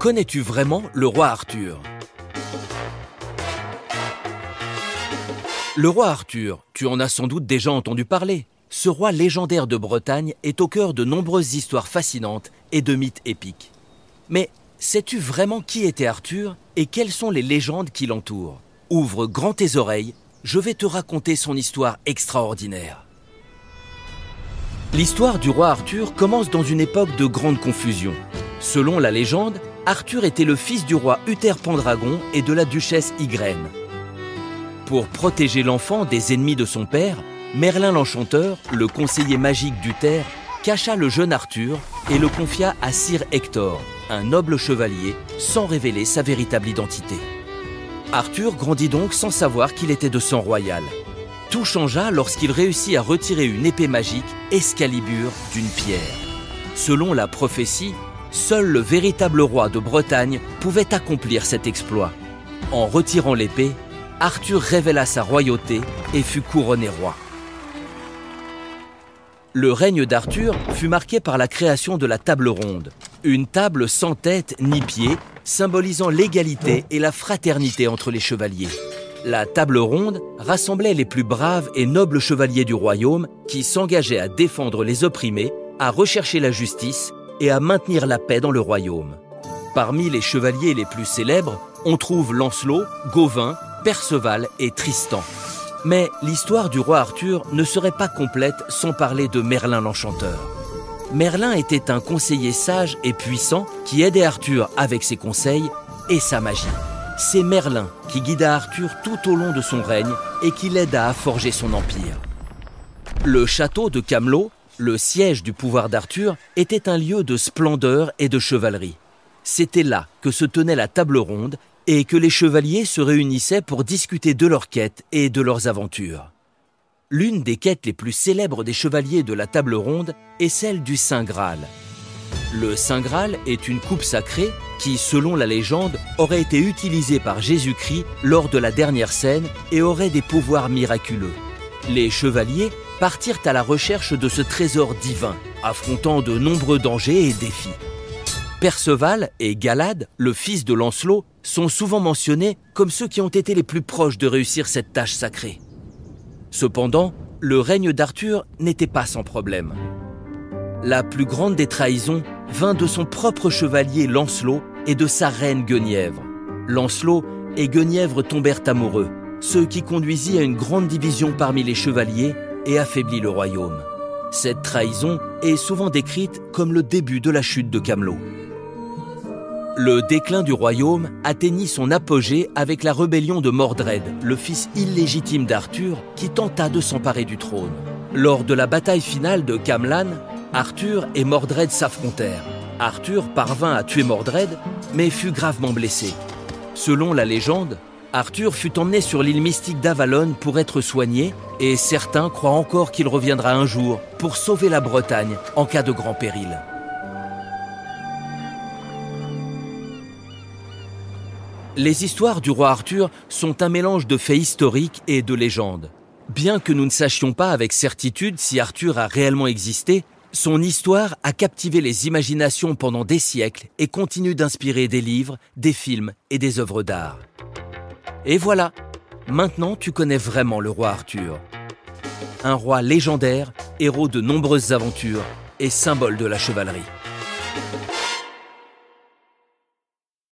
Connais-tu vraiment le roi Arthur? Le roi Arthur, tu en as sans doute déjà entendu parler. Ce roi légendaire de Bretagne est au cœur de nombreuses histoires fascinantes et de mythes épiques. Mais sais-tu vraiment qui était Arthur et quelles sont les légendes qui l'entourent? Ouvre grand tes oreilles, je vais te raconter son histoire extraordinaire. L'histoire du roi Arthur commence dans une époque de grande confusion. Selon la légende, Arthur était le fils du roi Uther Pendragon et de la duchesse Igraine. Pour protéger l'enfant des ennemis de son père, Merlin l'Enchanteur, le conseiller magique d'Uther, cacha le jeune Arthur et le confia à Sir Hector, un noble chevalier, sans révéler sa véritable identité. Arthur grandit donc sans savoir qu'il était de sang royal. Tout changea lorsqu'il réussit à retirer une épée magique, Excalibur, d'une pierre. Selon la prophétie, seul le véritable roi de Bretagne pouvait accomplir cet exploit. En retirant l'épée, Arthur révéla sa royauté et fut couronné roi. Le règne d'Arthur fut marqué par la création de la table ronde, une table sans tête ni pied, symbolisant l'égalité et la fraternité entre les chevaliers. La table ronde rassemblait les plus braves et nobles chevaliers du royaume qui s'engageaient à défendre les opprimés, à rechercher la justice et à maintenir la paix dans le royaume. Parmi les chevaliers les plus célèbres, on trouve Lancelot, Gauvin, Perceval et Tristan. Mais l'histoire du roi Arthur ne serait pas complète sans parler de Merlin l'Enchanteur. Merlin était un conseiller sage et puissant qui aidait Arthur avec ses conseils et sa magie. C'est Merlin qui guida Arthur tout au long de son règne et qui l'aida à forger son empire. Le château de Camelot, le siège du pouvoir d'Arthur, était un lieu de splendeur et de chevalerie. C'était là que se tenait la table ronde et que les chevaliers se réunissaient pour discuter de leurs quêtes et de leurs aventures. L'une des quêtes les plus célèbres des chevaliers de la table ronde est celle du Saint Graal. Le Saint Graal est une coupe sacrée qui, selon la légende, aurait été utilisée par Jésus-Christ lors de la dernière scène et aurait des pouvoirs miraculeux. Les chevaliers partirent à la recherche de ce trésor divin, affrontant de nombreux dangers et défis. Perceval et Galad, le fils de Lancelot, sont souvent mentionnés comme ceux qui ont été les plus proches de réussir cette tâche sacrée. Cependant, le règne d'Arthur n'était pas sans problème. La plus grande des trahisons vint de son propre chevalier Lancelot et de sa reine Guenièvre. Lancelot et Guenièvre tombèrent amoureux, ce qui conduisit à une grande division parmi les chevaliers et affaiblit le royaume. Cette trahison est souvent décrite comme le début de la chute de Camelot. Le déclin du royaume atteignit son apogée avec la rébellion de Mordred, le fils illégitime d'Arthur, qui tenta de s'emparer du trône. Lors de la bataille finale de Camlann, Arthur et Mordred s'affrontèrent. Arthur parvint à tuer Mordred, mais fut gravement blessé. Selon la légende, Arthur fut emmené sur l'île mystique d'Avalon pour être soigné, et certains croient encore qu'il reviendra un jour pour sauver la Bretagne en cas de grand péril. Les histoires du roi Arthur sont un mélange de faits historiques et de légendes. Bien que nous ne sachions pas avec certitude si Arthur a réellement existé, son histoire a captivé les imaginations pendant des siècles et continue d'inspirer des livres, des films et des œuvres d'art. Et voilà, maintenant tu connais vraiment le roi Arthur. Un roi légendaire, héros de nombreuses aventures et symbole de la chevalerie.